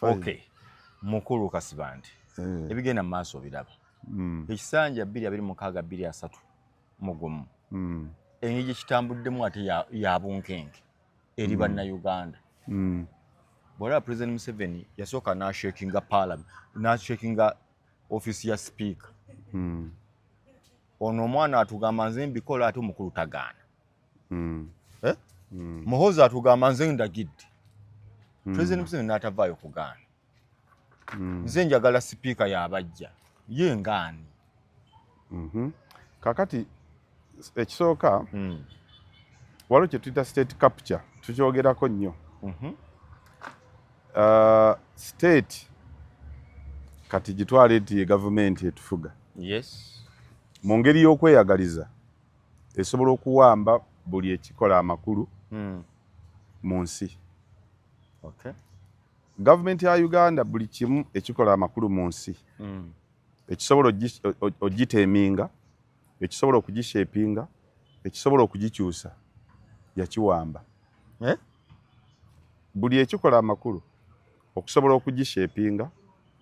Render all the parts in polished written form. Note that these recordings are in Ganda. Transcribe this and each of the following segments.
Okay. Mukulu Kasibandi. Ebigenda maaso biraba. Ekisanja 226 mugumu. Engigi kitambuddemu ate ya bunkenge eri bannayuganda. Bwala President Museveni yasooka n'ashakinga parliament, n'ashakinga office ya speaker. Ono omwana atugamba nze mbikola ate omukulu tagaana. Muhoozi atugamba nze ndagidde. President Museveni n'atavaayo kugaana. Nze njagala speaker y'abajja. Ye ngaani. Kakati ekisooka waliwo kye tuyita state capture tukyogerako nnyo. State kati gitwale nti ye gavumenti etufuga. Yes. Mu ngeri y'okweyagaliza esobola okuwamba buli ekikola amakulu mu nsi. Okay. Gavumenti ya Uganda buli kimu ekikola amakulu mu nsi ekisobola ogiteeminga, ekisobola okugishepinga, ekisobola okugikyusa yakiwamba. Buli ekikola amakulu okusobola okugishepinga,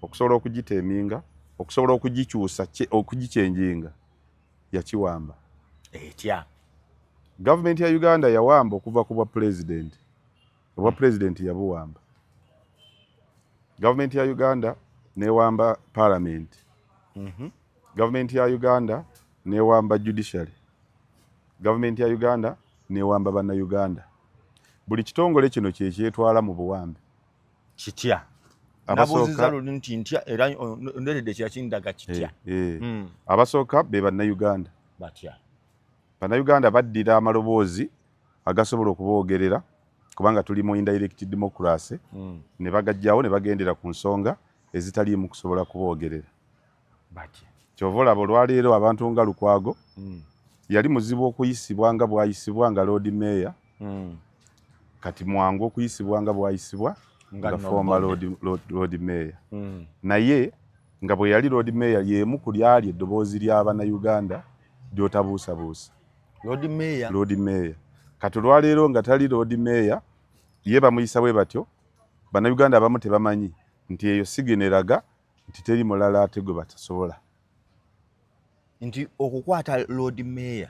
okusobola okugiteeminga, okusobola okugikyusa, okugichenjinga yakiwamba. Etya Gavumenti ya Uganda yawamba okuva ku bwa president. Obwa president yabuwamba. Gavumenti ya Uganda newamba parliament. Gavumenti ya Uganda newamba judiciary. Gavumenti ya Uganda newamba bannayuganda. Buli kitongole kino kye kyetwala mu buwambe. Kitya. Abasooka nti ntya era ndedde kya kindaga kitya. Abasooka be bannayuganda. Batya. Bannayuganda baddira amaloboozi agasobola okuboogerera kubanga tuli mu indirect democracy ne bagajjawo ne bagendera ku nsonga ezitali mu kusobola kuboogerera. Batya. Kyovola olwaleero abantu nga Lukwago yali muzibu okuyisibwa nga bwayisibwa nga Lord Mayor. Kati mwangu okuyisibwa nga bwayisibwa nga former Lord Mayor. Naye nga bwe yali Lord Mayor yemu ku lyali eddoboozi ly'Abannayuganda ly'otabuusabuusa. Lord Mayor. Kati olwaleero nga tali Lord Mayor ye bamuyisa bwe batyo, Bannayuganda abamu tebamanyi nti eyo sigeneraga nti teri mulala ate gwe batasobola. Nti okukwata Lord Mayor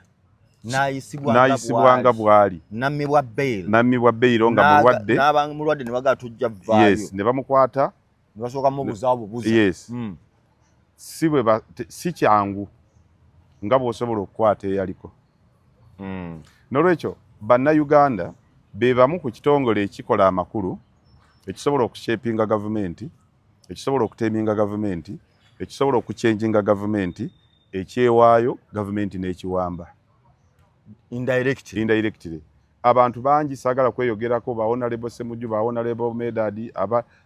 n'ayisibwa nga bwali. Nammibwa bail. Nammibwa bail nga mulwadde. N'abamulwadde ne baga tujja vaayo. Yes, ne bamukwata. Ne basooka mubuzaawo bubuza. Yes. Si kyangu nga bw'osobola okukwata eyaliko. N'olwekyo Bannayuganda be bamu ku kitongole ekikola amakulu ekisobola okushepinga gavumenti, ekisobola okuteeminga gavumenti, ekisobola okuchenjinga gavumenti, ekyewaayo gavumenti n'ekiwamba. Indirectly. Abantu bangi sagala kweyogerako ba Honorable Ssemujju, ba Honorable Medadi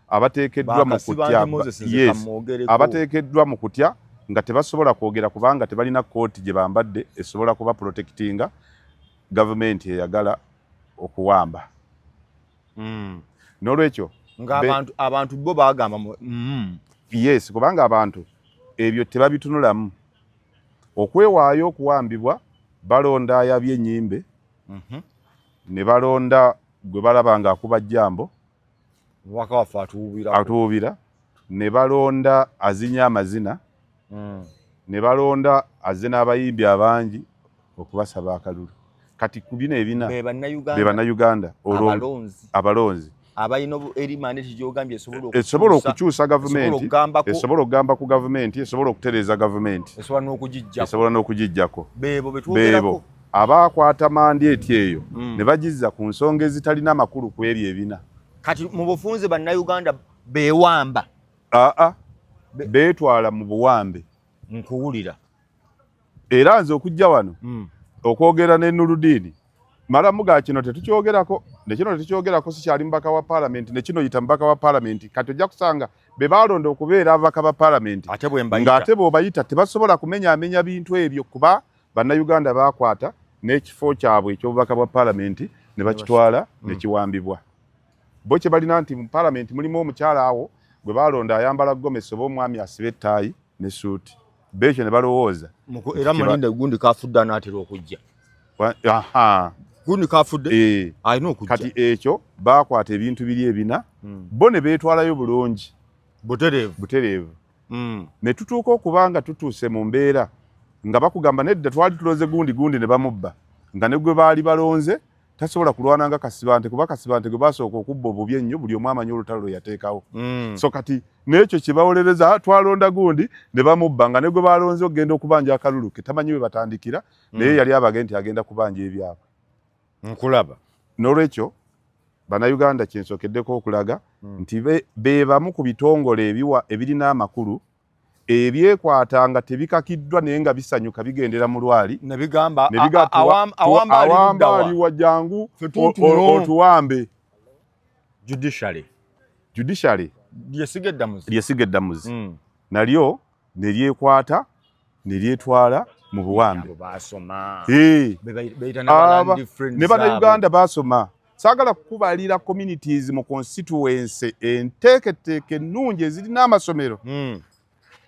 abateekeddwa mu kutya. Yes. Abateekeddwa mu kutya nga tebasobola kwogera kubanga tebalina kooti gye bambadde esobola kuba protectinga gavumenti eyagala okuwamba. N'olwekyo abantu bo bagamba yes, kubanga abantu ebyo tebabitunulamu. Okwewaayo okuwambibwa balonda ayabye ennyimbe ne balonda gwe balaba nga akuba jjambo wakawafu atuubira, ne balonda azinya amazina, ne balonda azze n'abayimbi abangi okubasaba akalulu. Kati ku bino ebina be Bannayuganda abalonzi abalina erimandeti gy'ogambye esobola okukyusa gavumenti, esobola okugamba ku gavumenti, esobola okutereeza gavumenti, esobola n'okugijjako. Beebo abaakwata mandeti eyo ne bagizza ku nsonga ezitalina amakulu ku ebyo ebina. Kati mu bufunze Bannayuganda beewamba. Beetwala mu buwambe. Nkuwulira. Era nze okujja wano okwogera ne Nuruddin malamu ga kino tetukyogerako, ne kino tetukyogerako sikyali mbaka wa parliament, ne kino yita mbaka wa parliament. Kati ojja kusanga be balonda okubeera abaka ba parliament ng'ate bw'obayita tebasobola kumenyaamenya bintu ebyo kuba Bannayuganda baakwata n'ekifo kyabwe eky'obubaka bwa parliament ne bakitwala ne kiwambibwa. Bo kye balina nti mu parliament mulimu omukyala awo gwe balonda ayambala gomesi oba omwami asiba ettaayi ne suuti. Bekyo ne balowooza era Malinda gundi kafudda n'atera okujja. gundi kafudde alina okujja kati ekyo bakwata ebintu biri ebina bo ne beetwalayo bulungi butereevu ne tutuuka okubanga tutuuse mu mbeera nga bakugamba nedda twali tuloze gundi ne bamubba nga ne gwe baali balonze tasobola kulwana nga Kasibante kuba Kasibante gwe basooka okubba obubi ennyo buli omu amanyi olutalo lwe yateekawo so kati n'ekyo kibawolereza twalonda gundi ne bamubba nga ne gwe balonze okugenda okubanja akalulu ke tamanyi we batandikira naye yali abage nti agenda kubanja ebyabwe nkulaba n'olwekyo bannayuganda kyensookeddeko okulaga nti be bamu ku bitongole ebirina amakulu ebyekwatanga tebikakiddwa naye nga bisanyuka bigendera mu lwali ne bigamba awamba ali wajangu otuwambe judiciary lyesiga eddamuzi nalyo ne lyekwata ne lyetwala mu buwambe ne bannayuganda basoma saagala kukubalira communities mu constituency enteeketeeke ennungi ezirina amasomero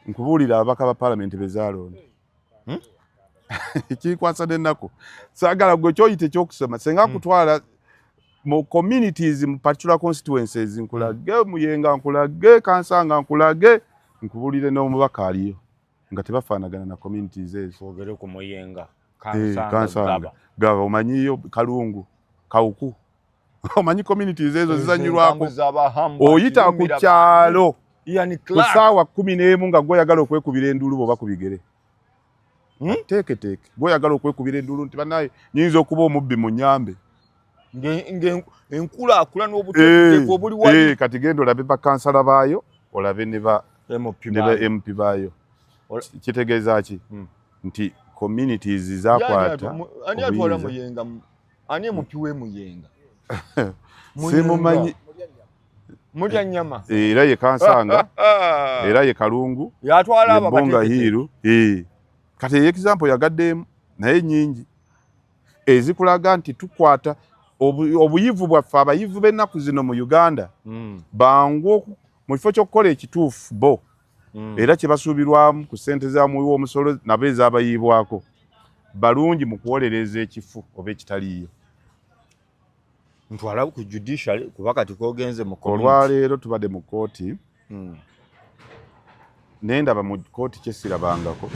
nkubuulira ababaka ba palamenti bezaalonda ekikwasa n'ennaku saagala gwe kyoyite ekyokusoma senga kutwala mu communities mu particular constituencies nkulage Muyenga nkulage Kansanga nkulage nkubuulire n'omubaka aliyo nga tebafaanagana na communities ezo ogere ku Muyenga Kansanga gaba omanyiyo Kalungu Kawuku omanyi communities ezo zizanyirwako oyita ku kyalo kusaawa 11 nga gwoyagala okwekubira endulu boba ku bigere teeketeeke gwoyagala okwekubira endulu nti bannaye nyinza okuba omubbi mu nnyambe enkulaakulana n'obuteeketeeke obuli wali kati genda olabe bakansala baayo olabe ne ba MP baayo kitegeeza ki nti communities zakwata ani atwala Muyenga ani MP we Muyenga simumanyi mulya nyama era ye Kansanga era ye Kalungu yatwala ababonga hiru kati example yagaddemu naye nyingi ezikulaga nti tukwata obuyivu bwaffe abayivu b'ennaku zino mu Uganda bangu mu kifo ky'okukola ekituufu bo era kye basuubirwamu ku ssente zaamuwi w'omusolo nabo ezaabayiibwako balungi mu kuwolereza ekifu oba ekitaliiyo ntwala ku judiciary kuba kati kogenze mu olwaleero tubadde mu kooti nendaba mu kooti kyesirabangako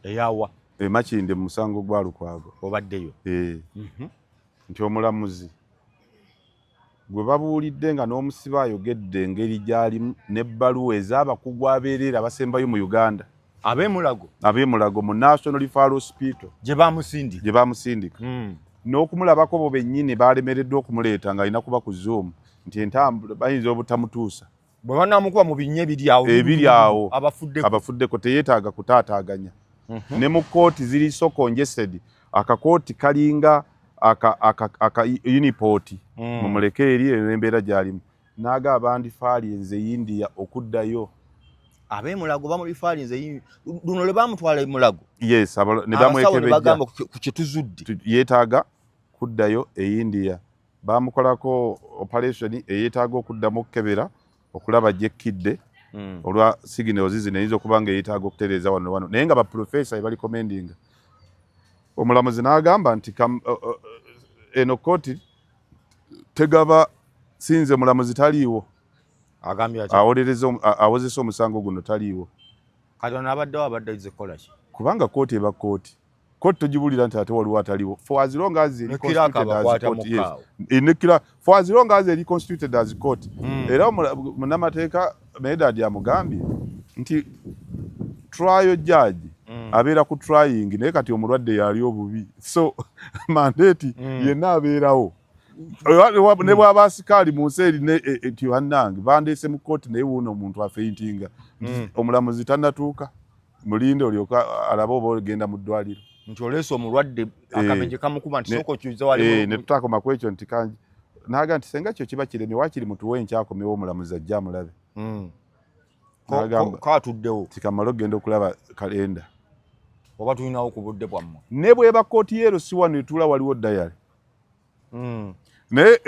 eyawa Makinde mu musango gwa Lukwago obaddeyo nti omulamuzi gwe babuulidde nga n'omusibe ayogedde engeri gy'alimu n'ebbaluwa ez'abakugu abeerera abasembayo mu Uganda ab'emulago mu National Referral Hospital gye baamusindika n'okumulabako bo bennyini baalemereddwa okumuleeta nga alina kuba ku Zoom nti entambula bayinza obutamutuusa bwe banaamukuba mu binnya ebiri awo abafuddeko teyeetaaga kutaataaganya ne mu kooti ziri so congested akakooti kalinga aka uniport mumuleke eri embeera gy'alimu naaga abandifaalinze India okuddayo ab'emulago bamulifaalinze luno lwe bamutwala emulago yes ne bamwekebejja ku kyetuzudde yeetaaga kuddayo India bamukolako operation eyeetaaga okuddamu okukebera okulaba gy'ekkidde olwa signals zino eyinza okuba nga yeetaaga okutereeza wano naye nga baprofesa bali commendinga omulamuzi n'agamba nti eno kooti tegaba sinze mulamuzi taliiwo awozesa omusango guno taliiwo abadde zikola ki kubanga kooti eba kooti togibulira nti ate waliwo ataliwo for as long as eri constituted as court era munnamateeka Medad amugambye nti trial judge abeera ku trying naye kati omulwadde yali obubi so mandate yenna abeerawo ne bw'aba asikaali mu nsi eri nti bannange bandeese mu kooti naye wuuno omuntu afeintinga omulamuzi tannatuuka mulinde olyoka alaba oba ogenda mu ddwaliro nti oleese omulwadde akamenje kamukuba nti sooka okyuza wali ne tutakoma ku ekyo nti kanji naaga nti senga kyo kiba kiremi waakiri mutuwe enkyakomewo omulamuzi ajja amulabe kaatuddewo tikamala okgenda okulaba kalenda oba tulinawo ku budde bwammwe ne bweba kooti yeero si wano etuula waliwo dayali naye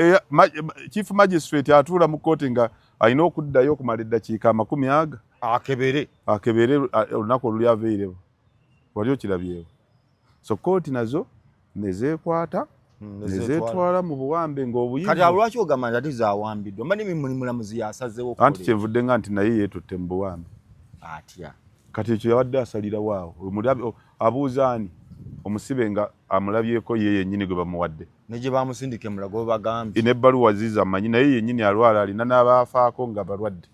chief magistrate atuula mu kooti nga alina okuddayo okumala eddakiika 40 akebere olunaku oluli aveerewo wali okirabyewo so kooti nazo nezeekwata nezeetwala mu buwambe ng'obuyivu. Kati lwaki ogamba nti ate zaawambiddwa? Mba mulamuzi yasazeewo anti kyenvudde nga nti naye yeetutte mu buwambe. Atya kati ekyo yabadde asalirawo awo abuuza ani omusibe nga amulabyeko ye yennyini gwe bamuwadde ne gye bamusindika emulago bagambye n'ebbaluwa ziza amanyi naye yennyini alwala alina n'abaafaako nga balwadde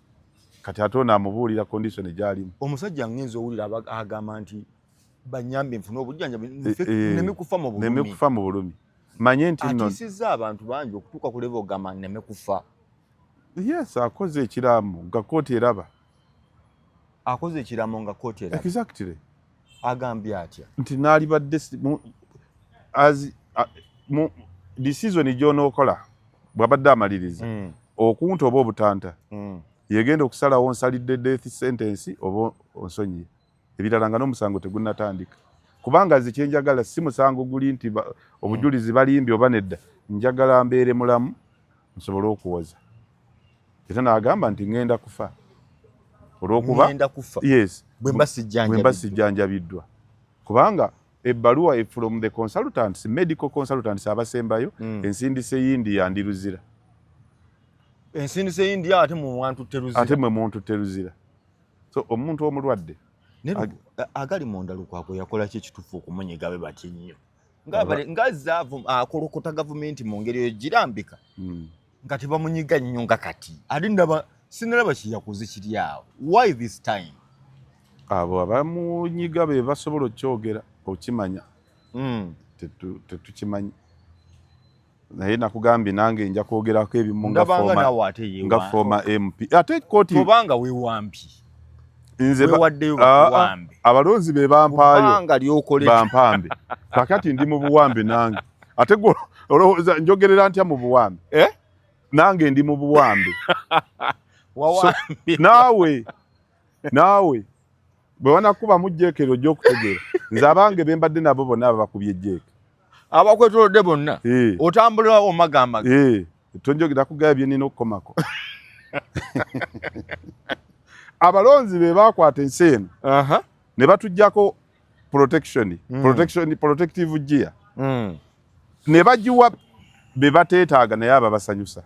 kati ate ono amubuulira kondisoni gy'alimu. Omusajja ngenza owulira agamba nti banyambe nfune obujjanjabi neme kufa mu bulumi. Manye nti nno atiisizza abantu bangi okutuuka ku level ogamba neme kufa. Yes, akoze ekiraamo nga kooti eraba. Akoze ekiraamo nga kooti eraba. Exactly. Agambye atya nti naalibadde decision gy'onookola bw'abadde amaliriza okunta oba obutanta yegenda okusalawo nsalidde death sentence oba onsonyiye ebirala nga n'omusango tegunnatandika kubanga nze kyenjagala si musango guli nti obujulizi balimbye oba nedda njagala mbeere mulamu nsobole okuwoza era n'agamba nti ngenda kufa olw'okuba yes bwe mba sijjanjabiddwa kubanga ebbaluwa from the consultants medical consultants abasembayo ensindise yindi yandiruzira ensindise yindi ate mu muntu teruzira ate mwe muntu teruzira so omuntu omulwadde agali munda Lukwago yakola ki ekituufu okumunyiga be bati nnyo nga zaavu akolokota gavumenti mu ngeri eyo girambika nga tebamunyiga nnyo nga kati ate ndaba sinalaba kiyakoze kiri awo. Why this time? Abo abamunyiga be basobola okyogera okimanya tetukimanyi naye nakugambye nange nja kwogerako ebimu nga former MP ate kooti kubanga weewambi nze abalonzi be bampaayo bampambe kakati ndi mu buwambe nange ate olowooza njogerera ntya mu buwambe nange ndi mu buwambe naawe bwe wanakuba mu jjeekero gy'okutegeera nze abange be mbadde nabo bonna abakubye ejjeeke abakwetolodde bonna otambulira omagamaga tonjogera kugaya bye nina okukomako abalonzi be bakwata ensi eno ne batuggyako protective gear ne bagiwa be bateetaaga naye ababasanyusa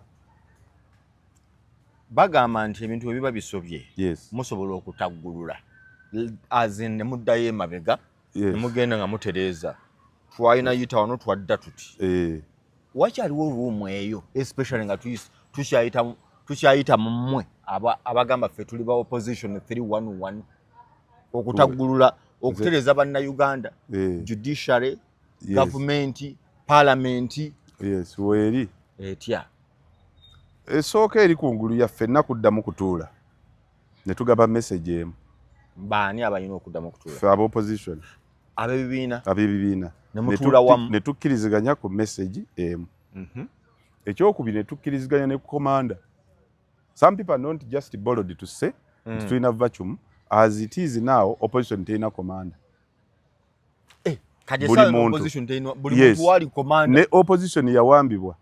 bagamba nti ebintu bwe biba bisobye musobola okutaggulula ne muddayo emabega ne mugenda nga mutereeza twalina yita wano twadda tuti wakyaliwo ruumu eyo especially nga tukyayita mu mmwe abagamba ffe tuli ba opposition 311 okutaggulula okutereeza bannayuganda judiciary gavumenti parliamenti weeri etya esooka eri kungulu yaffe nnakuddamu kutuula ne tugaba message emu baani abalina okuddamu okutuula ffe ab'opposition ab'ebibiina ne tukkiriziganya ku message emu ekyokubiri ne tukkiriziganya ne komanda. Some people are not just bold to say nti tulina vacuum as it is now opposition terina commander buli muntu wali commander ne opposition yawambibwa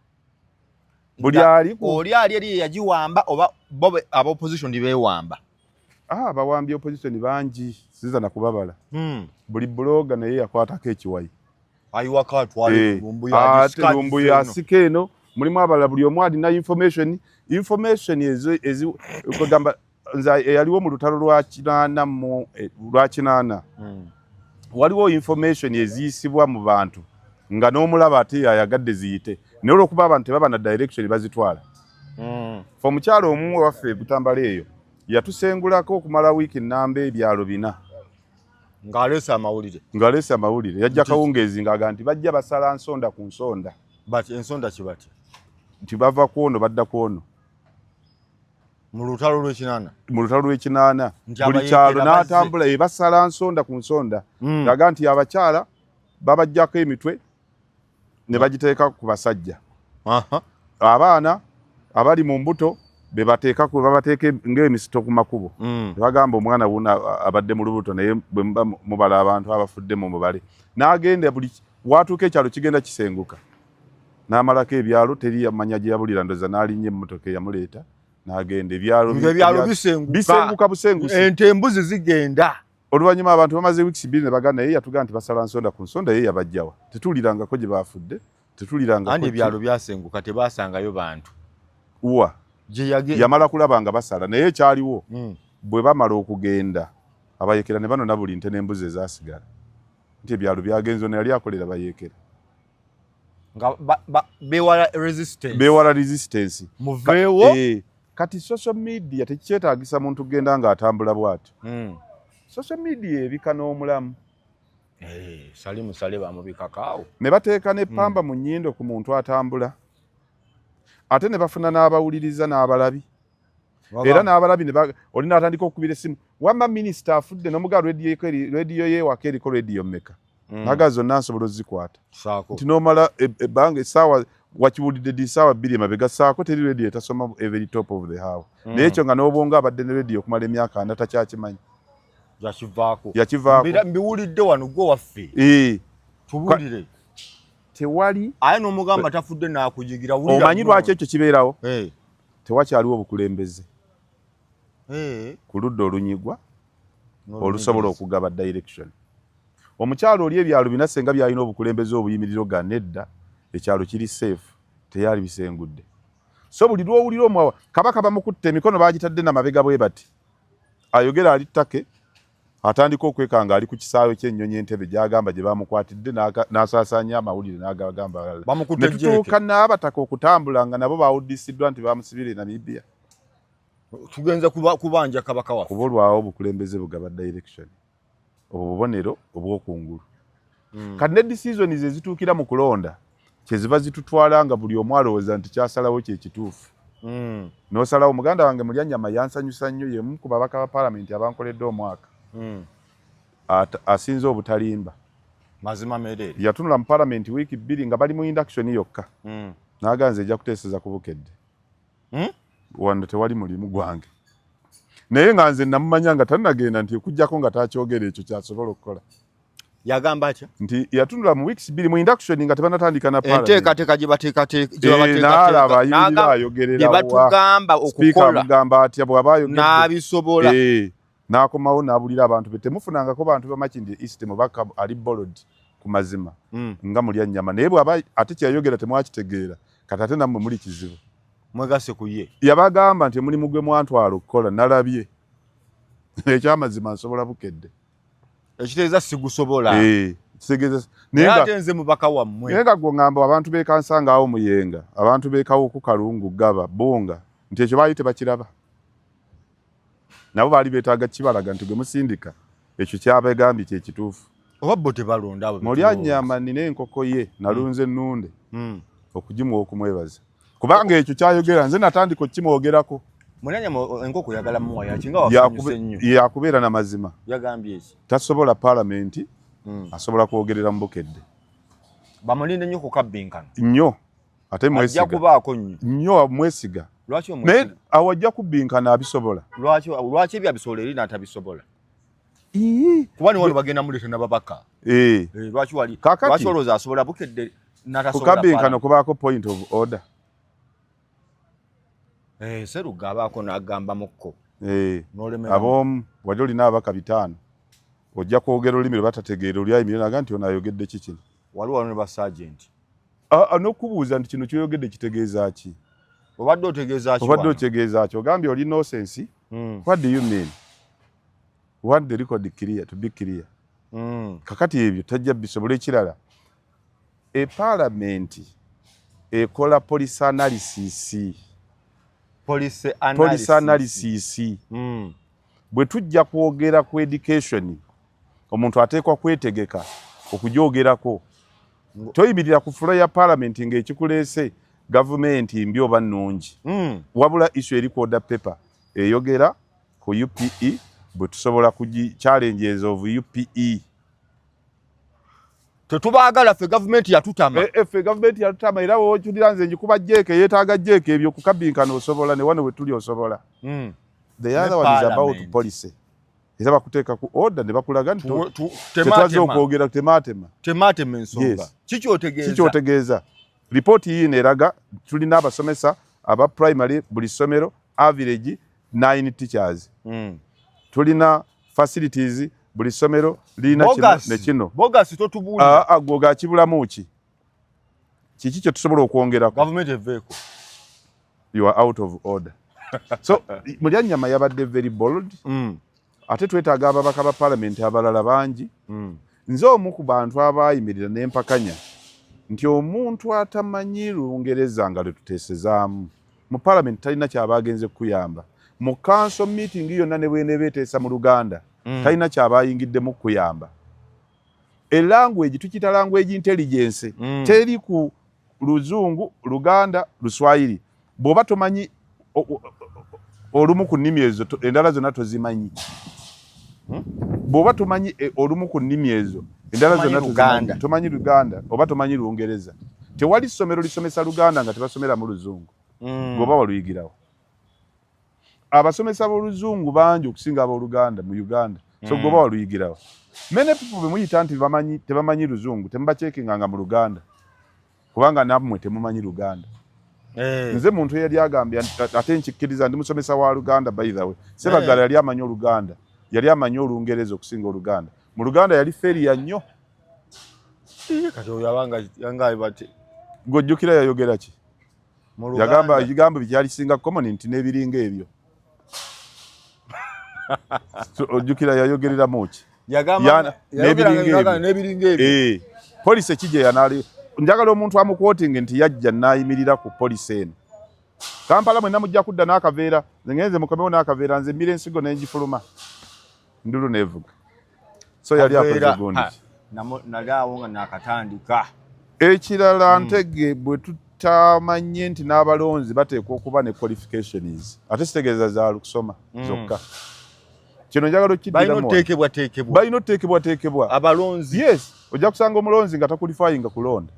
buli ali eri yagiwamba oba bobe aba opposition beewamba bawambye opposition bangi siza na kubabala buli bloga naye yakwatako ekiwayi ayiwaka twali lumbu ya sikeno mulimu abala buli omu alina information kugamba yaliwo mu lutalo lwa kinaana waliwo information eziyisibwa mu bantu nga n'omulaba ate yayagadde ziyite naye olwokuba abantu tebaba na direction bazitwala fe omukyalo omu waffe Butambala eyo yatusengulako okumala wiiki nnamba ebyalo 4 ng'aleese amawulire yajja kawungeezi ng'aga nti bajja basala nsonda ku nsonda ensonda kibati nti bava kwono badda kwono mu lutalo lw'ekinaana buli kyalo n'atambula basala nsonda ku nsonda ng'aga nti abakyala babajjako emitwe ne bagiteeka ku basajja abaana abali mu mbuto babateeka ng'emisito ku makubo bagamba omwana wuna abadde mu lubuto naye bwe muba mubala abantu abafudde mu mubale n'agenda buli watuuka ekyalo kigenda kisenguka n'amalako ebyalo teri yamanya gye yabulira ndoza n'alinnya emmotoka eyamuleeta n'agenda ebyalo bisenguka busengusi ente embuzi zigenda oluvannyuma abantu bamaze weeks 2 ne bagana ye yatugaa nti basala nsonda ku nsonda ye yabajjawa tetulirangako gye baafudde tetulirangako andi ebyalo byasenguka tebasangayo bantu wa yamala kulaba nga basala naye ekyaliwo bwe bamala okugenda abayekera ne bano na buli nte n'embuzi ezasigala nti ebyalo byagenzo ne yali akolera bayekera nga bewala resistance muveewo kati social media tekikyetaagisa muntu genda nga atambula bw'atyo social media ebika n'omulamu sali musale bamubikakaawo ne bateeka n'eppamba mu nnyindo ku muntu atambula ate ne bafuna n'abawuliriza n'abalabi era n'abalabi olina atandika okukubira essimu wamma minisita afudde n'omugaa rediyo yeewaka eriko rediyo mmeka naga zonna nsobola ozikwata nti n'omala ebbanga essaawa wakiwulidde ddi ssaawa 2 emabega ssaako teri rediyo etasoma every top of the hour naye ekyo nga n'obwonga abadde ne rediyo okumala emyaka 4 takyakimanyi yakivaako mbiwulidde wano gwe waffe tubulire tewali aye n'omugamba tafudde n'akujigira omanyi lwaki ekyo kibeerawo tewakyaliwo obukulembeze ku ludda olunyigwa olusobola okugaba direction omukyalo oli ebyalo bina senga byalina obukulembeze obuyimiriro ga nedda ekyalo kiri safe teyali bisengudde so buli lwowulira omwawa kabaka bamukutte emikono bagitadde namabega bwe bati ayogera ali ttake atandika okwekanga ali ku kisaawe ky'ennyonyi entebe gyagamba gye bamukwatidde n'asaasaanya amawulire n'agagamba ne tutuuka n'abataka okutambula nga nabo bawuddisiddwa nti bamusibire Namibia tugenze kubanja kabaka waffe kuba olwawo obukulembeze bugaba direction obwo bubonero obw'okungulu kati ne decisions ezituukira mu kulonda kyeziva zitutwala nga buli omu alowooza nti kyasalawo kye kituufu n'osalawo muganda wange Mulyanyama yansanyusa nnyo yemu ku babaka ba paalamenti abankoledde omwaka asinze obutalimba mazima merere yatunula mu paalamenti wiiki 2 nga bali mu induction yokka n'aganze ejja kuteeseza ku Bukedde wano tewali mulimu gwange naye nga nze namumanya nga tanagenda nti okujjako nga takyogera ekyo kyasobola okukola yagamba atya nti yatunula mu weeks 2 mu induction nga tebanatandika na paalamenti enteekateeka gye n'alaba ayimirira ayogerera batugamba okukola mugamba atya bw'aba ayogedde n'abisobola n'akomawo n'abulira abantu be temufunangako bantu bamakindi east mubaka ali bold ku mazima nga Mulyanyama naye bw'aba ate kyeyayogera temwakitegeera kati ate nammwe muli kizibu mwegase ku ye yabagamba nti mulimu gwe mwantwala okukola nalabye ekyamazima nsobola Bukedde ekitegeeza sigusobola kitegeeza naye ate nze mubaka wammwe naye nga gw'ŋŋamba abantu beekansanga awo Muyenga abantu beekawo ku Kalungu Gaba Bunga nti ekyo baali tebakiraba nabo baali beetaaga kibalaga nti gwe musindika ekyo kyabagambye kye kituufu oba bo tebalonda abo Mulyanyama nina enkoko ye nalunze ennunde okugimuwa okumwebaza kubanga ekyo kyayogera nze natandika okukimwogerako Mulyanyama enkoko yagala muwa yakinga wafanyuse nnyo yakubeera na mazima yagambye eki tasobola paalamenti asobola kwogerera mu Bukedde bamulinde nnyo ku kabbinkano nnyo ate mwesiga ajja kubaako nnyo mwesiga lwaki naye awajja kubbinkana abisobola lwaki ebyabisobola eri n'atabisobola kuba niwano bagenda mulete n'ababaka lwaki olowooza asobola Bukedde n'atasobola kukabbinkano kubaako point of order Seruga abaako n'agambamukko ab'omu wali olina abaka 5 ojja kwogera olulimi lwe batategeera oli ayimirira naga nti ono ayogedde ki kino waliwo ne basagenti n'okubuuza nti kino kyoyogedde kitegeeza ki obadde otegeeza ki ogambye oli nonsense what do you mean what the record clear to be clear kakati ebyo tajja bisobola ekirala epaalamenti ekola police analysis bwe tujja kwogera ku education omuntu ateekwa kwetegeka okugyogerako toyimirira ku fula ya paalamenti ng'ekikuleese gavumenti mbi oba nnungi wabula issue eri ku order paper eyogera ku UPE bwe tusobola challenges of UPE tetubaagala ffe gavumenti yatutama ffe gavumenti yatutama era wokyulira nze njikuba jeeke yeetaaga jeeke ebyo kukabbinkana osobola ne wano we tuli osobola the other one is about policy era bakuteeka ku order ne bakulaga nti tetwazze okwogera tematema ensonga kikyotegeeza ripooti yiino eraga tulina abasomesa aba primary buli ssomero average 9 teachers tulina facilities buli ssomero lirina kino ne kino. Bogus totubuulira. Gwe gakibulamu ki? Kiki kye tusobola okwongerako? Government eveeko. You are out of order. So Mulyanyama yabadde very bold. Ate twetaaga ababaka ba parliament abalala bangi. Nze omu ku bantu abayimirira n'empakanya nti omuntu atamanyi Lungereza nga lwetuteesezaamu mu parliament talina kyabaagenze kuyamba. Mu council meeting yonna ne bwene beeteesa mu Luganda talina kyabayingiddemu kuyamba. Language tukita language intelligence teri ku Luzungu, Luganda, Luswahili. Bw'oba tomanyi olumu ku nnimi ezo endala zonna tozimanyi. Bw'oba tomanyi olumu ku nnimi ezo endala zonna tozimanyi. Tomanyi Luganda oba tomanyi Lungereza. Tewali ssomero lisomesa Luganda nga tebasomera mu Luzungu. Bw'oba waluyigirawo. Abasomesa b'Oluzungu bangi okusinga ab'Oluganda mu Uganda. So bw'oba waluyigirawo. Many people bemuyita nti tebamanyi Luzungu temubaceekinganga mu Luganda. Kubanga nammwe temumanyi Luganda. Nze muntu yali agambye ate nkikkiriza ndi musomesa wa Luganda by the way. Sebagala yali amanyi Oluganda. Yali amanyi Olungereza okusinga Oluganda. Mu Luganda yali feria nnyo. Kati oyabanga yangaye bati. Gojjukira yayogera ki? Yagamba ebigambo byali singa common nti n'ebiringa ebyo. Ojjukira yayogerera muki? Yagamba n'ebiringa ebyo. Police kijje yanali njagala omuntu amuquoting nti yajja nayimirira ku police eno. Kampala mwenna mujja kudda n'akaveera ngenze mukomewo n'akaveera nze mmira ensigo n'engifuluma. Ndulu nevuga. So yali akoze gundi. Nalyawo nga nakatandika. Ekirala Ntege bwe tutamanye nti n'abalonzi bateekwa okuba ne qualifications. Ate sitegeeza za kusoma zokka. Kino njagala okiddiramu. Balina oteekebwa. Abalonzi. Yes. Ojja kusanga omulonzi nga takulifyinga kulonda.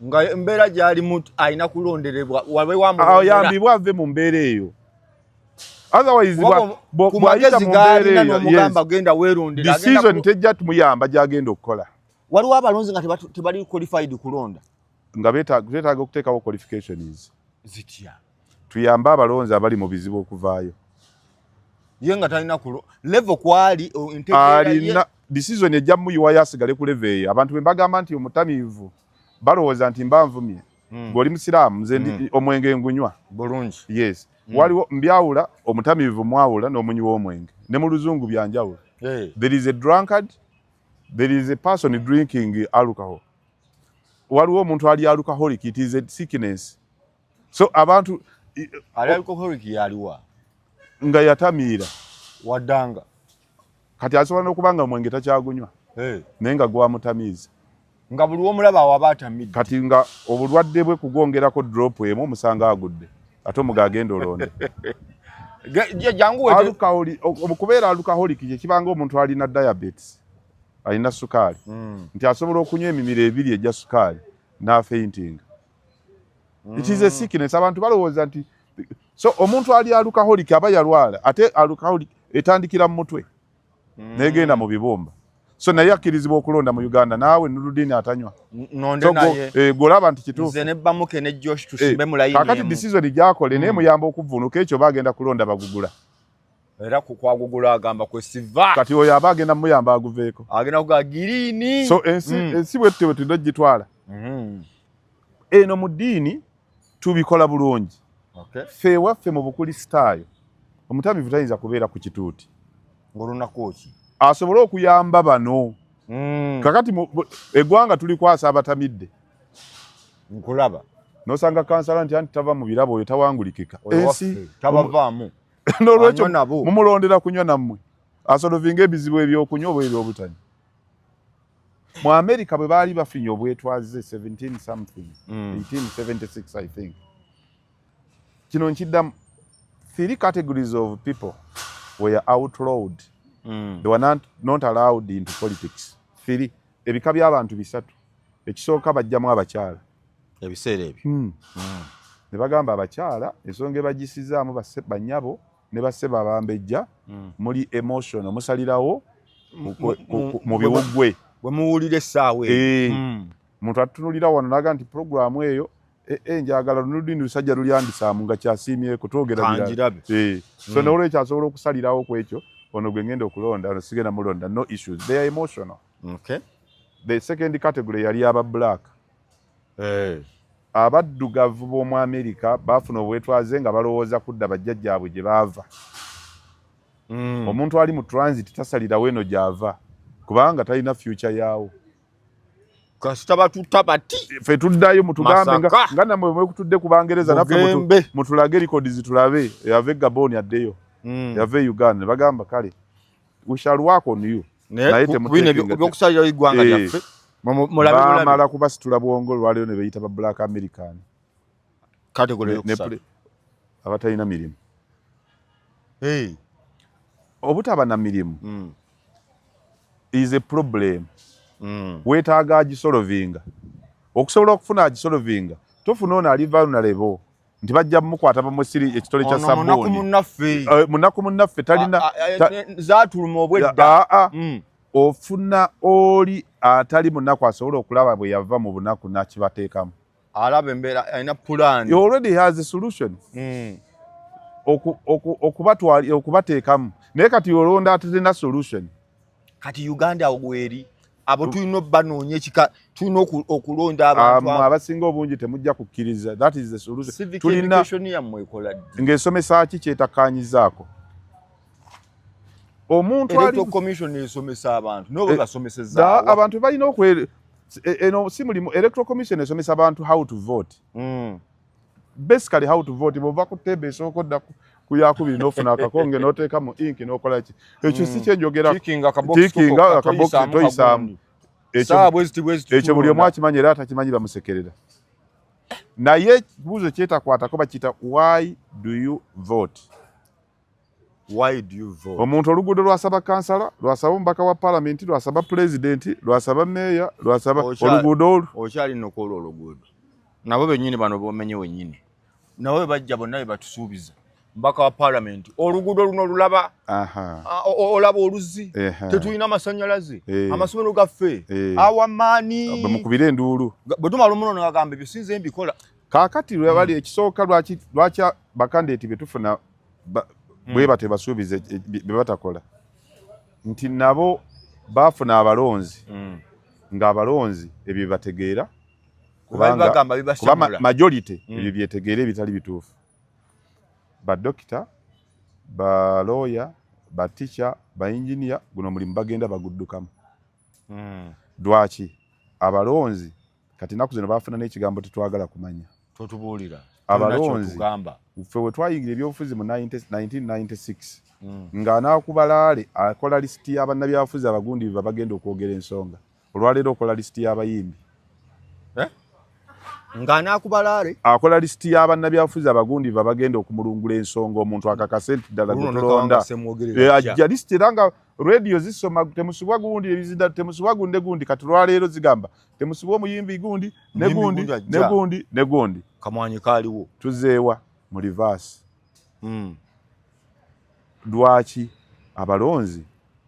Nga embeera gy'ali muntu alina kulonderebwa wabe wamulondera. Ayambibwa ave mu mbeera eyo. Otherwise bw'ayita mu mbeera eyo n'omugamba genda weerondera. Decision tejja tumuyamba gy'agenda okukola. Waliwo abalonzi nga tebali qualified kulonda. Nga beetaaga okuteekawo qualifications. Zitya. Tuyambe abalonzi abali mu bizibu okuvaayo. Ye nga talina level kwali alina decision ejja muyiwayo asigale ku level eyo. Abantu bembagamba nti omutamiivu balowooza nti mbanvumye. Ng'oli musiraamu nze ndi omwenge ngunywa. Bulungi. Yes. Waliwo mbyawula omutamiivu mwawula n'omunywa omwenge. Ne mu Luzungu byanjawula. There is a drunkard, there is a person drinking alcohol. Waliwo omuntu ali alcoholic, it is a sickness. So abantu alcoholic yaliwa nga yatamiira wadanga kati asobola n'okubanga omwenge takyagunywa naye nga gwamutamiiza nga buli omulaba wabatamidde kati nga obulwadde bwe kugwongerako drop emu omusanga agudde ate omuga agenda olonda jangu okubeera alcoholic kye kibanga omuntu alina diabetes alina sukaali nti asobola okunywa emimiro ebiri egya sukaali n'afeinting. It is a sickness. Abantu balowooza nti so omuntu ali alcoholic aba yalwala ate alcoholic etandikira mu mutwe negenda mu bibomba. So naye akkirizibwa okulonda mu Uganda naawe Nurudini atanywa. Nonde naye. Golaba nti kituufu. Nze ne bamuke ne Josh tusimbe mu layini. Kakati decision gyakole naye muyamba okuvunuka ekyo bagenda kulonda bagugula. Era kwagugula agamba kwesiva. Kati oyo abagenda muyamba aguveeko. Agenda kuga girini. So ensi bwetwe tudogitwala. Eno mu ddiini tubikola bulungi. Ffe waffe mu bukristaayo omutamiivu tayinza kubeera ku kituuti ng'olunaku ki asobole okuyamba bano. Kakati eggwanga tulikwasa abatamidde nkulaba n'osanga kansala nti anti tava mu birabo oyo tawangulikika ensi tabavaamu n'olwekyo mumulondera kunywa nammwe asolovinga ebizibu ebyokunywa oba ebyobutanywa. Mu America bwe baali bafunye obwetwaze 17 something 1876 I think. Kino nkiddamu 3 categories of people were outlawed. They were not allowed into politics. 3 ebika by'abantu bisatu. Ekisooka bajjamu abakyala. Ebiseera ebyo. Ne bagamba abakyala ensonga ebagisizaamu bannyabo ne basseba abambejja muli emotion omusalirawo mu biwuggwe. Bwe muwulira essaawa eyo. Muntu atutunulira wano naga nti programu eyo njagala Nurudini lusaja lulyandisaamu nga kyasiimyeko twogera birala. So n'olwekyo asobola okusalirawo ku ekyo ono gwe ngenda okulonda ono sigenda mulonda, no issues, they are emotional. Okay. The second category yali aba black. Abaddugavu b'omu America bafuna obwetwaze nga balowooza kudda bajjajjaabwe gye baava. Omuntu ali mu transit tasalira weno gy'ava kubanga talina future yaawo. Kasita batuta bati ffe tuddayo mutugambe nga namwe mwekutudde ku Bangereza naffe mutulage records tulabe yave Gabon addeyo yave Uganda bagamba kale we shall work on you naye temutekinga igwanga lyaffe bamala kubasitula bwongo lwaliyo ne beyita ba black American category yokusatu abatalina mirimu. Obutaba na mirimu is a problem. Weetaaga agisolovinga. Okusobola okufuna agisolovinga tofuna ono ali vulnerable nti bajja mukwata bamusiri ekitole kya sabuni munaku munnaffe talina zaatuluma obwedda. Ofuna oli atali munaku asobola okulaba bwe yava mu bunaku n'akibateekamu alaba embeera alina plan. He already has a solution. Okubateekamu naye kati olonda atalina solution. Kati Uganda ogweri abo tulina banoonye ekika tulina okulonda abantu abasinga obungi temujja kukkiriza. That is the solution. Tulina yammwekola ng'esomesa ki kyetakanyizaako omuntu ali commission esomesa abantu nobo basomeseza abantu balina eno si mulimu electoral commission esomesa abantu how to vote. Basically how to vote bova ku tebe sokodda kuyakubiri n'ofuna akakonge n'oteeka mu ink n'okola ki ekyo si kyenjogera tikinga akabox toyisaamu ekyo buli omu akimanyi era atakimanyi bamusekerera naye ekibuuzo kyetakwatako bakiyita why do you vote. Omuntu oluguudo lwasaba kansala lwasaba omubaka wa palamenti lwasaba pulezidenti lwasaba meeya lwasaba oluguudo olwo okyali nokola oluguudo nabo bennyini bano bomenye wennyini nawe bajja bonna be batusuubiza mbaka wa parliament oluguudo luno lulaba olaba oluzzi tetulina masanyalaze amasomero gaffe awamaani bamukubira enduulu bwe tumala omuno nagamba ebyo sinze mbikola kaakati lwe bali ekisooka lwaki bakandidate bye tufuna bwe bate basuubize bye batakola nti nabo baafuna abalonzi ng'abalonzi ebyo bategeera kubanga majority ebyo byetegeera ebitali bituufu. Badokita, ba lawyer, ba teacher, ba engineer guno mulimu bagenda baguddukamu. Dwaki abalonzi kati naku zino bafuna n'ekigambo tetwagala kumanya. Totubuulira. Abalonzi ffe we twayingira ebyobufuzi mu 1996 ng'anaakubalaale akola lisiti y'abannabyabufuzi abagundiivu bagenda okwogera ensonga. Olwaleero okola lisiti y'abayimbi. Ng'anaakubalaale akola lisiti y'abannabyabufuzi abagundiivu abagenda okumulungula ensonga omuntu akakase nti ddala gutulonda ajja lisiti era nga radio zisoma temusubwa gundi ebizida temusubwa gunde gundi kati lwaleero zigamba temusubwa omuyimbi gundi ne gundi kamwanyi kaaliwo tuzeewa mu reverse. Lwaki abalonzi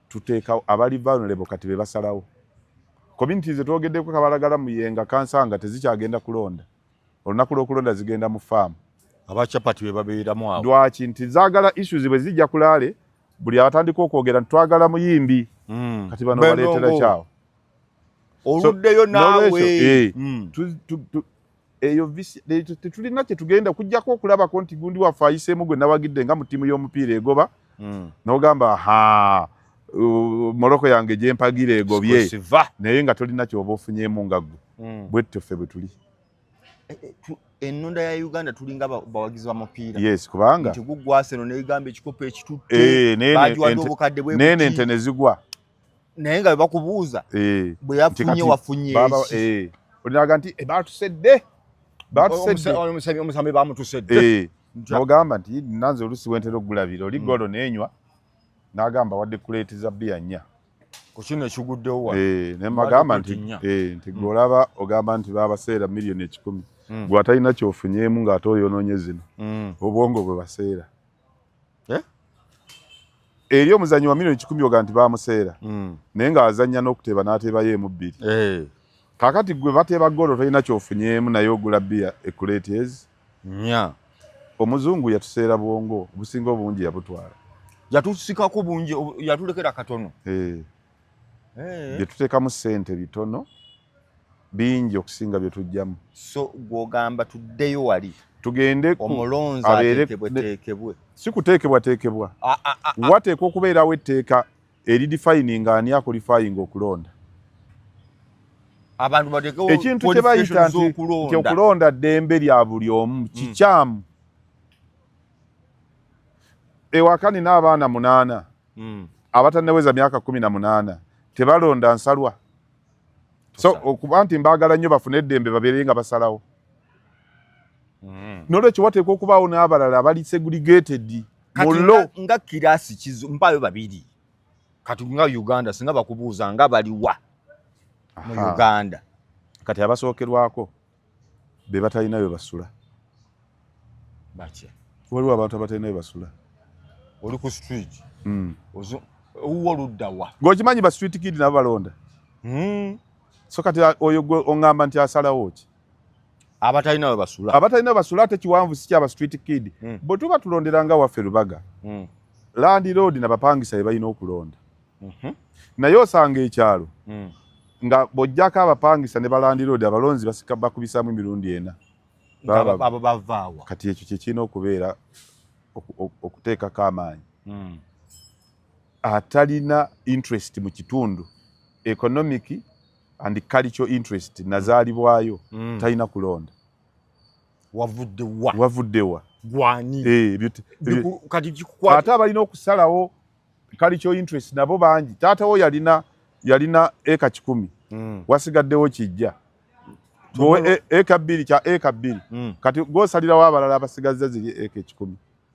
tuteeka abali vulnerable kati be basalawo communities etwogeddeko kabalagala muyenga kansanga tezikyagenda kulonda olunaku lw'okulonda zigenda mu faamu abachapati be babeeramu awo. Lwaki nti zaagala issues bwe zijja kulaale buli abatandika okwogera ntitwagala muyimbi kati bano baleetera kyawo oluddeyo naawe eyo tetulina kye tugenda kujjako okulabako nti gundi waffe ayiseemu gwe nawagidde nga mu ttiimu y'omupiira egoba n'ogamba Moroko yange gye mpagira egobye naye nga tolina kyoba ofunyeemu nga ggwe bwetyo ffe bwe tuli. Ennonda ya Uganda tulinga bawagizi b'omupiira. Yes, kubanga nti guggwase no n'egamba ekikopo ekitutte bagiwadde obukadde bwe nene ente ne zigwa naye nga bakubuuza bwe yafunye wafunye olinaga nti baatusedde omusambi bamutusedde n'ogamba nti nanze olusi wentera okugulabira oli golo n'enywa n'agamba wadde kuleeti za bbiya nnya ku kino ekiguddewo wa ne magamba nti gw'olaba ogamba nti baabaseera miliyoni 10 gwe atalina kyofunyeemu ng'ate oyonoonye zino obwongo bwe baseera eri omuzannyi wa miliyoni 10 oga nti baamuseera naye ng'azannya n'okuteeba n'ateebayo 2 kaakati gwe bateeba golo tolina kyofunyeemu naye ogula bbiya ekuleeti ezi nya omuzungu yatuseera bwongo obusinga obungi yabutwala yatusikako bungi yatulekera katono bye tuteekamu ssente bitono bingi okusinga bye tujjamu. So gw'ogamba tuddeyo wali tugende omulonzi ateekebweteekebwe si kuteekebwateekebwa wateekwa okubeerawo etteeka eridifayininga ani akulifayinga okulonda. Abantu bateekewo ekintu kye bayita nti okulonda ddembe lya buli omu kikyamu. Ewaka nina abaana 8 abatanneweza myaka 18 tebalonda nsalwa. So okuba nti mbaagala nnyo bafune eddembe babeere nga basalawo. N'olwekyo wateekwa okubaawo n'abalala abali segregated mulo nga kiraasi kizo mpayo 2 kati nga Uganda singa bakubuuza nga baliwa mu Uganda kati abasookerwako be batalinayo basula. Batya waliwo abantu abatalinayo basula. Oli ku street owuwo oluddawa ng'okimanyi ba street kid nabo balonda. So kati oyo oŋŋamba nti asalawo ki? Abatalinayo basula. Abatalinayo basula ate kiwanvu si kyaba street kid. Bwe tuba tulonderanga waffe Lubaga Land Road n'abapangisa be balina okulonda. Naye osanga ekyalo nga bojjako abapangisa ne ba Land Road abalonzi basika bakubisaamu emirundi 4. Abo bavaawa. Kati ekyo kye kirina okubeera okuteekako amaanyi. Atalina interest mu kitundu economic and cultural interest nazaalibwayo talina kulonda. Wavuddewa gwani kati kikukwata ate abalina okusalawo cultural interest nabo bangi. Taatawo yalina eka 10 wasigaddewo kijja eka 2 kati gwosalirawo abalala abasigazza ziri eka 10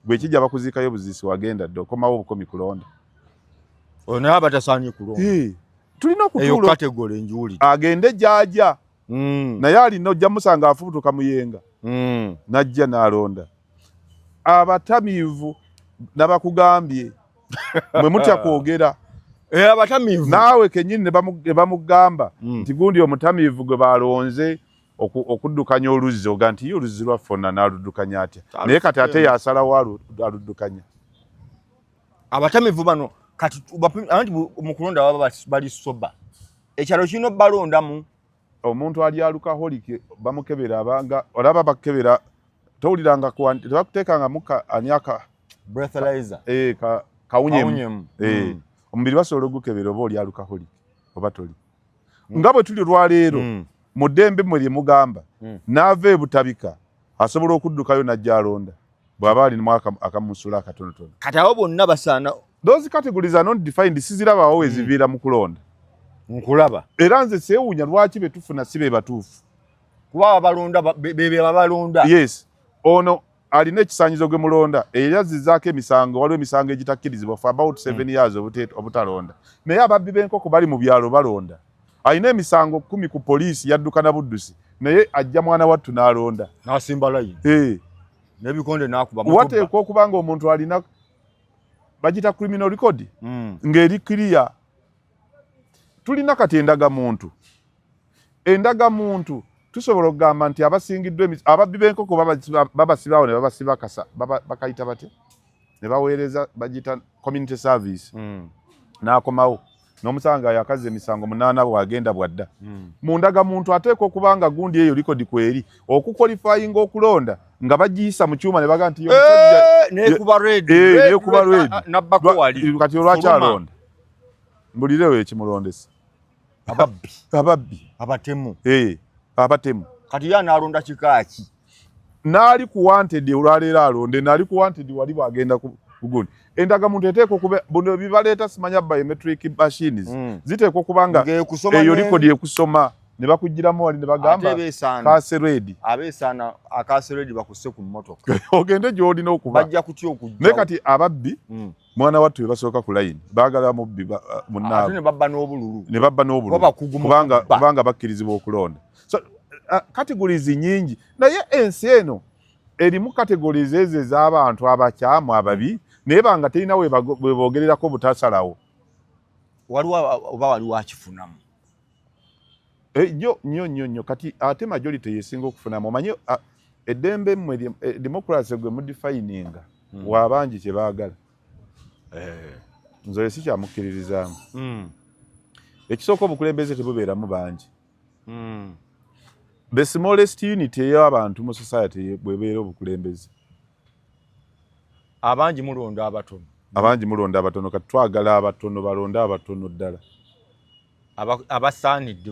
gwe kijja bakuziikayo buziisi wagenda dde okomawo obukomi kulonda. Ono abatasaanye kulonda. Tulina eyo kategori njuli agende jaja naye alina ojja musanga afubutuka muyenga najja n'alonda. Abatamiivu nabakugambye mwe mutya kwogera abatamiivu naawe kenyini ne bamugamba nti gundi omutamiivu gwe balonze okuddukanya oluzzi oga nti yo oluzzi lwaffonna n'aluddukanya atya naye kati ate yasalawo aluddukanya. Abatamiivu bano kati anti mu kulonda baba bali soba ekyalo kino balondamu omuntu ali alukaholic bamukebera abanga olaba bakebera towuliranga tebakuteekanga muka anyaka breathalyzer kawunyemu omubiri basobola ogukebera oba oli alukaholic oba toli. Nga bwe tuli olwaleero mu ddembe mwe lyemugamba n'ava ebutabika asobola okuddukayo najja alonda bw'aba ali mwaka akamusula akatonotono. Kati abo bonna basaana those categories are not defined. Sizirabawo weziviira mu kulonda. Nkulaba era nze seewuunya lwaki be tufuna si be batuufu kuba abalonda bebe babalonda. Yes, ono alina ekisaanyizo gwe mulonda eyazizzaako emisango waliwo emisango egitakkirizibwa for about 7 years obutalonda naye ababbi b'enkoko bali mu byalo balonda. Alina emisango 10 ku poliisi yadduka na buddusi naye ajja mwana wattu n'alonda n'asimba layini n'ebikonde n'akuba. Wateekwa okuba nga omuntu alina bagita criminal record ng'eri clear. Tulina kati endaga muntu tusobola okugamba nti abasingiddwa ababbi b'enkoko babasibaawo ne babasiba bakayita batya ne baweereza bagita community service n'akomawo n'omusanga yakaza emisango 8 bwagenda bwadda. Mu ndaga muntu ateekwa okuba nga gundi eyo likodi kweri okukwalifyinga okulonda nga bagiyisa mu kyuma ne baga nti nekuba red nabbako wali kati olwaki alonda mbulirewo ekimulondesa ababbi abatemu abatemu. Kati ya n'alonda kikaaki naali ku wanted olwaleero alonde naali ku wanted wali bwagenda kugundi. Endaga muntu eteekwa okuba buno bibaleeta simanya biometric machines ziteekwa okuba nga eyo likodi ekusoma ne bakugiramu wali ne bagamba kaseredi abeesaana akaseredi bakusse ku mmotoka ogende gy'olina okuba bajja kutya okujja. naye kati ababbi mwana wattu basooka ku layini baagala mubbi munnaabwe ne babba n'obululu kubanga bakkirizibwa okulonda. So categories nyingi naye ensi eno erimu categories ezo ez'abantu abakyamu ababi naye banga terina we boogererako butasalawo. Waliwo akifunamu nnyo kati ate majority yesinga okufunamu. Omanye eddembe mmwe democracy gwe mudefininga wabangi kye baagala nze sikyamukkiririzaamu. Ekisooka obukulembeze tebubeeramu bangi. The smallest unit ey'abantu mu society bwebeera obukulembeze. Abangi mulonda abatono. Abangi mulonda abatono kati twagala abatono balonda abatono ddala.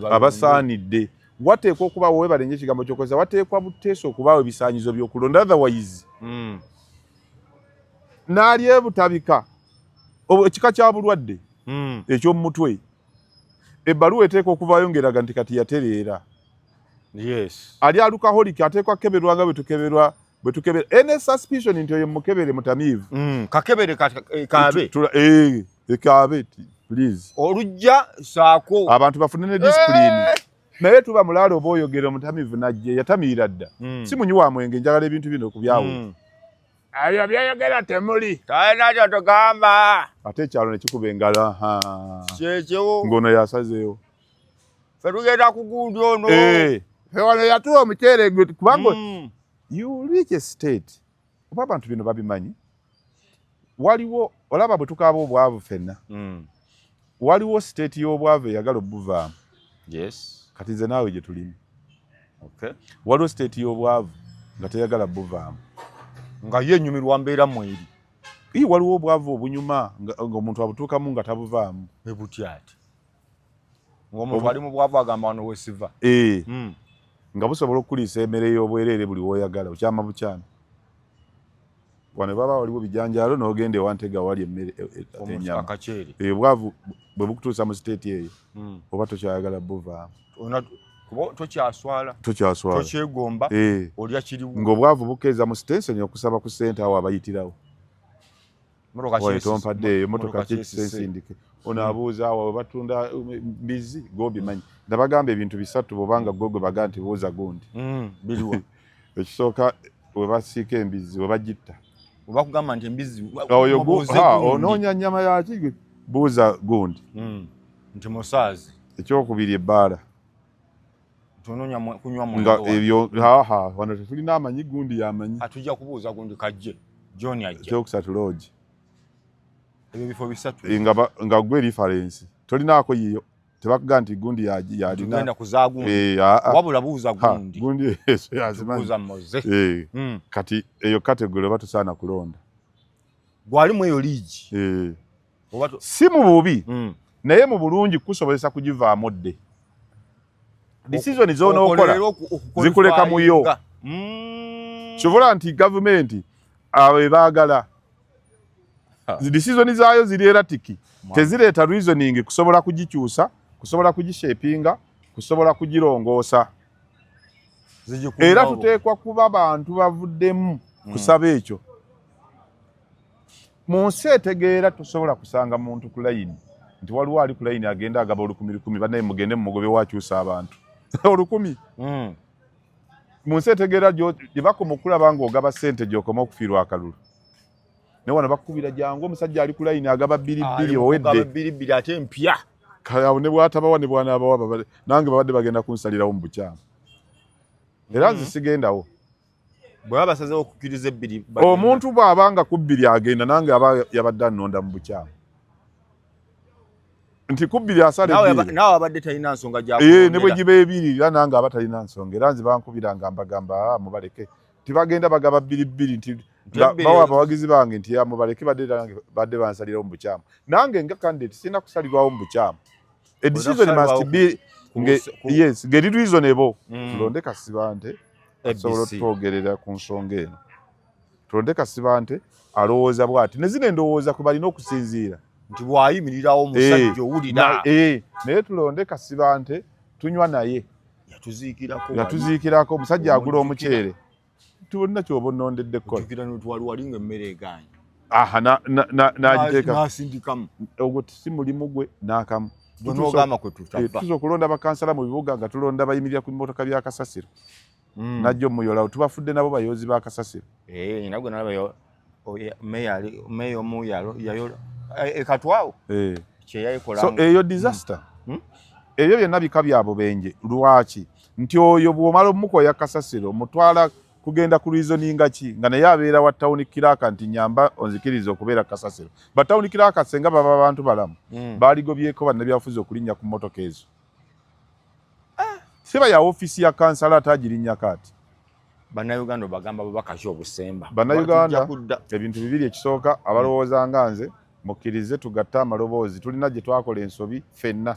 Abasaanidde. Wateekwa okuba wowe balenye ekigambo ky'okozesa wateekwa buteesa okubaawo ebisaanyizo by'okulonda otherwise. N'ali ebutabika ekika kya bulwadde eky'omutwe ebbaluwa eteekwa okuvaayo ng'eraga nti kati yatereera. Yes. Ali alukaholic ateekwa keberwa nga bwe tukebera. Any suspicion nti oyo mukebere mutamiivu. Kakebere kaabe. Ekaabe please. Olujja saako. Abantu bafune ne discipline. Naye tuba mulaalo oba oyogera omutamiivu najje yatamiira dda. Si munywa mwenge njagala ebintu bino kubyawo. Ayo byayogera temuli. Talina ky'otugamba. Ate ekyalo ne kikuba engalo. Kyekyo. Ngono yasazeewo. Ffe tugenda ku gundi ono. Ffe wano yatuwa omuceere kubanga you reach a state. Oba abantu bino babimanyi. Waliwo olaba bwe tukaaba obwavu ffenna. Waliwo state y'obwavu eyagala obuvaamu. Yes. Kati nze naawe gye tulimu. Okay. Waliwo state y'obwavu nga teyagala buvaamu. Nga ye nyumirwa mbeera mweri. Waliwo obwavu obunyuma ng'omuntu abutuukamu nga tabuvaamu. Butya ati. Ng'omuntu ali mu bwavu agamba wano weesiva. Nga busobola okuliisa emmere y'obwereere buli w'oyagala bukyama bukyama. Wano baba waliwo bijanjaalo n'ogenda ewantega wali emmere ennyama. Obwavu bwe bukutuusa mu state eyo oba tokyayagala buvaamu. Tokyaswala. Tokyegomba. Olya kiriwo. Ng'obwavu bukeeza mu station okusaba ku ssente awo abayitirawo. Motoka kyekisensindike. Ono abuuza awo batunda mbizi g'obimanyi. Nabagamba ebintu bisatu bw'obanga gwe baga nti buuza gundi. Biriwa. Ekisooka we basiika embizi we bagitta. Oba kugamba nti embizi onoonya nnyama yaki buuza gundi. Nti musaazi. Ekyokubiri ebbaala. Tunoonya kunywa mu nga ebyo wano tetulina amanyi gundi yamanyi. Atujja kubuuza gundi kajje. John ajja. Ekyokusatu lodge. Ebyo bifo bisatu. Nga gwe reference. Tolinaako yiyo. Tebakuga nti gundi yalina. Tugenda kuzaa gundi. Wabula buuza gundi. Gundi yazimanyi. Buuza moze. Kati eyo category oba tusaana kulonda. Gwalimu eyo liigi. Si mu bubi. Naye mu bulungi kusobozesa kugivaamu dde. Decision z'onookola zikuleka mu yo. Kisobola nti gavumenti abe baagala. Decision zaayo ziri eratiki. Tezireeta reasoning kusobola kugikyusa, kusobola kugishapinga, kusobola kugirongoosa. Era tuteekwa kuba abantu bavuddemu kusaba ekyo. Mu nsi etegeera tusobola kusanga muntu ku layini nti waliwo ali ku layini agenda agaba 10,000 bannaye mugende mu mugobe wakyusa abantu. 10,000. Mu nsi etegeera gye bakomaokulaba ng'ogaba ssente gy'okoma okufiirwa akalulu. Ne wano bakubira jangu omusajja ali ku layini agaba 2,200 owedde. 2,200 ate mpya. Kaya ne bwatabawa ne bwanaabawa nange babadde bagenda kunsalirawo mu bukyamu. Era nze sigendawo. Bwe basazeewo okukkiriza 2. Omuntu bw'abanga ku 2 agenda nange aba yabadde annonda mu bukyamu. Nti ku 2 asale 2. Naawe abadde talina nsonga gy'akulondera. Ne bwe giba 2 era nange aba talina nsonga. Era nze bankubira ngamba mubaleke. Tibagenda bagaba 2,200 nti bawa abawagizi bange nti mubaleke badde bansalirawo mu bukyamu. Nange nga candidate sina kusalirwawo mu bukyamu. A decision must be get reasonable. Tulonde Kasibante asobola okutwogerera ku nsonga eno. Tulonde Kasibante alowooza bw'ati. Ne zino endowooza ku balina okusinziira. Nti bw'ayimirirawo omusajja owulira. Naye tulonde Kasibante tunywa naye. Yatuziikirako omusajja agula omuceere. Tubona kyoba onnondedde kola. Tukira n'otwali wali ng'emmere egaanye. N'agiteeka. N'asindikamu. Ogwo si mulimu gwe n'akamu. N'ogamba kwe tutaba. Tuza okulonda bakansala mu bibuga nga tulonda bayimirira ku bimotoka bya kasasiro. Najjo muyola tubafudde nabo bayozi ba kasasiro. Nabwe nalaba meya omuyalo yayola. Ekatwawo. Kye yayikola. So eyo disaster. Ebyo byonna bika bya bubenje. Lwaki? Nti oyo bw'omala omukoya kasasiro mutwala kugenda ku reasoninga ki nga naye abeera wa town kiraka nti nyamba onzikiriza okubeera kasasiro ba town kiraka senga baba abantu balamu baaligobyeko bannabyafuzi okulinnya ku mmotoka ezo siba ya ofisi ya kansala atagirinnya kati bannayuganda bagamba babakazi obusemba bannayuganda ebintu bibiri ekisooka abalowooza nga nze mukkirize tugatta amaloboozi tulina gye twakola ensobi ffenna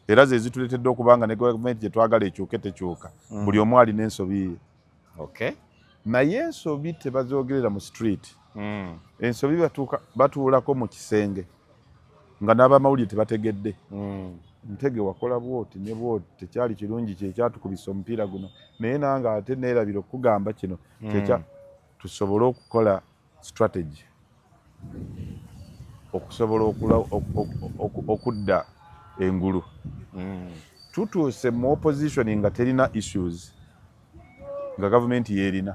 era ze zituleetedde okubanga ne gavumenti gye twagala ekyuke tekyuka buli omu alina ensobi ye naye ensobi tebazoogerera mu street ensobi batuulako mu kisenge nga n'abamawulire tebategedde Ntege wakola bwoti ne bwoti tekyali kirungi kyekyatukubisa omupiira guno naye nange ate neerabira okugamba kino kyekya tusobole okukola strategy okusobola okudda engulu tutuuse mu opposition nga terina issues nga gavumenti yeerina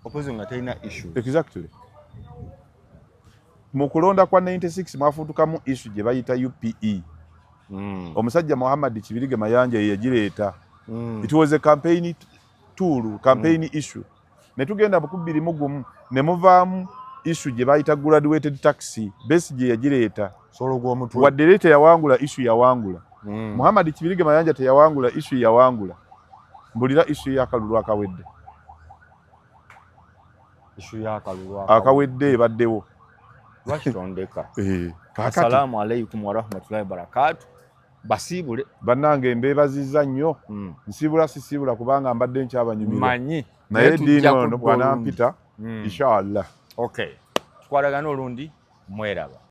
opposition nga terina issues exactly mu kulonda kwa 96 mwafutukamu issue gye bayita UPE omusajja Muhammad Kibirige Mayanja ye yagireeta it was a campaign tool campaign issue ne tugenda bukubiri mugumu ne muvaamu issue gye bayita graduated taxi Besigye yagireeta solo omutwe wadde teyawangula issue yawangula Muhammad Kibirige Mayanja teyawangula issue yawangula mbulira issue y'akalulu akawedde issue y'akalulu akawedde baddewo lwakitondeka assalamu alaikum warahmatullahi wabarakatuh basiibule bannange mbeebazizza nnyo nsiibula sisiibula kubanga mbadde nkyabanyumira manyi naye ddiini ono bw'anampita inshallah tukwatagana olundi mweraba